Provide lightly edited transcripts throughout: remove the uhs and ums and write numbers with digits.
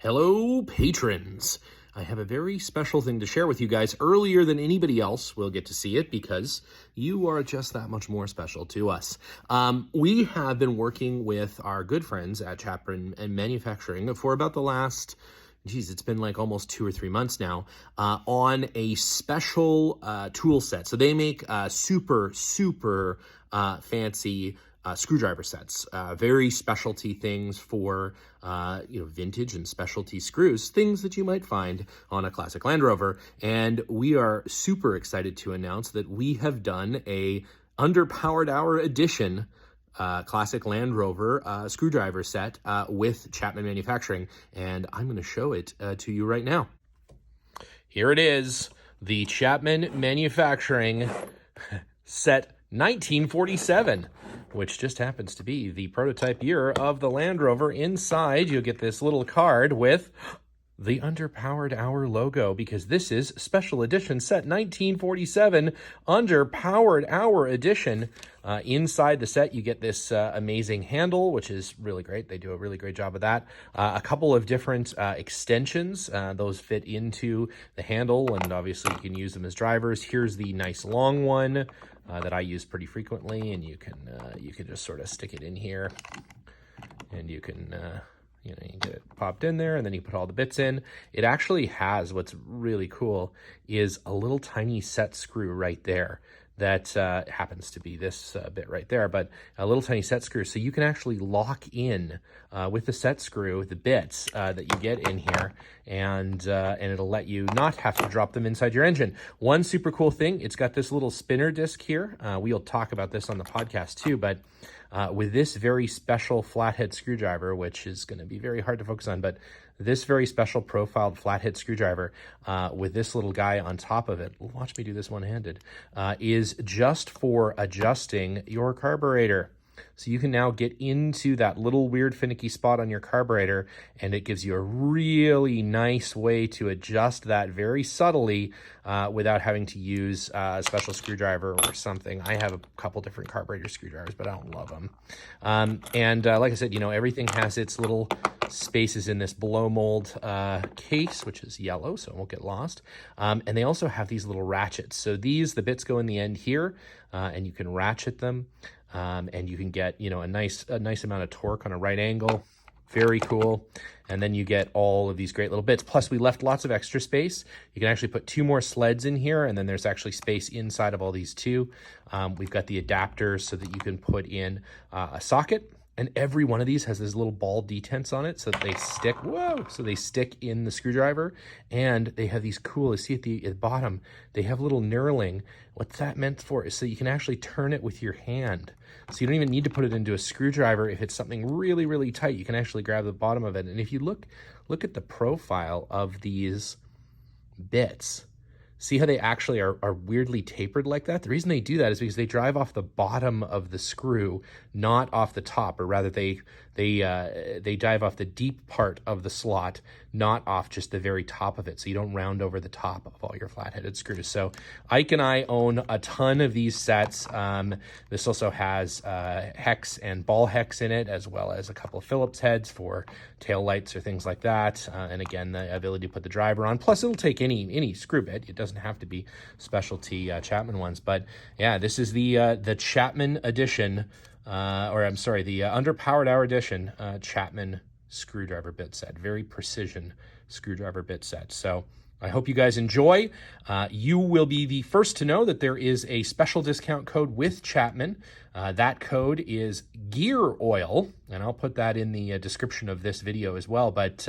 Hello, patrons. I have a very special thing to share with you guys earlier than anybody else will get to see it because you are just that much more special to us. We have been working with our good friends at Chapman and Manufacturing for about the last, it's been like almost 2 or 3 months now, on a special tool set. So they make super fancy screwdriver sets, very specialty things for vintage and specialty screws, things that you might find on a classic Land Rover. And we are super excited to announce that we have done a underpowered hour edition classic Land Rover screwdriver set with Chapman Manufacturing, and I'm going to show it to you right now. Here it is, the Chapman Manufacturing set 1947, which just happens to be the prototype year of the Land Rover. Inside, you'll get this little card with the underpowered hour logo, because this is special edition set 1947 underpowered hour edition. Inside the set, you get this amazing handle, which is really great. They do a really great job of that. A couple of different extensions. Those fit into the handle, and obviously you can use them as drivers. Here's the nice long one that I use pretty frequently, and you can just sort of stick it in here, and you can you get it popped in there, and then you put all the bits in. It actually has, what's really cool is a little tiny set screw right there that happens to be this bit right there, but a little tiny set screw. So you can actually lock in with the set screw the bits that you get in here, and it'll let you not have to drop them inside your engine. One super cool thing, it's got this little spinner disc here. We'll talk about this on the podcast too, but with this very special flathead screwdriver, which is going to be very hard to focus on, but this very special profiled flathead screwdriver with this little guy on top of it, watch me do this one-handed, is just for adjusting your carburetor. So you can now get into that little weird finicky spot on your carburetor, and it gives you a really nice way to adjust that very subtly without having to use a special screwdriver or something. I have a couple different carburetor screwdrivers, but I don't love them. Like I said, everything has its little spaces in this blow mold case, which is yellow, so it won't get lost. And they also have these little ratchets. So the bits go in the end here, and you can ratchet them. And you can get, a nice amount of torque on a right angle. Very cool. And then you get all of these great little bits. Plus, we left lots of extra space. You can actually put 2 more sleds in here, and then there's actually space inside of all these too. We've got the adapters so that you can put in a socket. And every one of these has this little ball detents on it so that they stick, so they stick in the screwdriver. And they have these cool, see at the bottom, they have little knurling. What's that meant for is so you can actually turn it with your hand. So you don't even need to put it into a screwdriver. If it's something really, really tight, you can actually grab the bottom of it. And if you look at the profile of these bits, see how they actually are weirdly tapered like that? The reason they do that is because they drive off the bottom of the screw, not off the top, or rather they dive off the deep part of the slot, not off just the very top of it, so you don't round over the top of all your flat-headed screws. So Ike and I own a ton of these sets. This also has hex and ball hex in it, as well as a couple of Phillips heads for tail lights or things like that. And again, the ability to put the driver on. Plus, it'll take any screw bit. It doesn't have to be specialty Chapman ones. But yeah, this is the Chapman edition, the underpowered hour edition Chapman screwdriver bit set. Very precision screwdriver bit set. So I hope you guys enjoy. You will be the first to know that there is a special discount code with Chapman. That code is gear oil, and I'll put that in the description of this video as well. But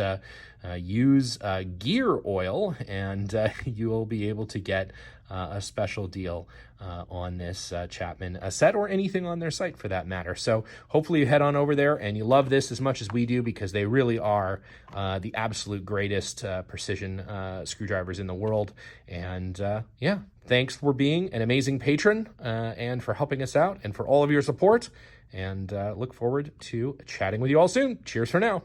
use gear oil, and you will be able to get a special deal on this Chapman set, or anything on their site for that matter. So hopefully you head on over there and you love this as much as we do, because they really are the absolute greatest precision screwdrivers in the world. And yeah, thanks for being an amazing patron and for helping us out and for all of your support. And look forward to chatting with you all soon. Cheers for now.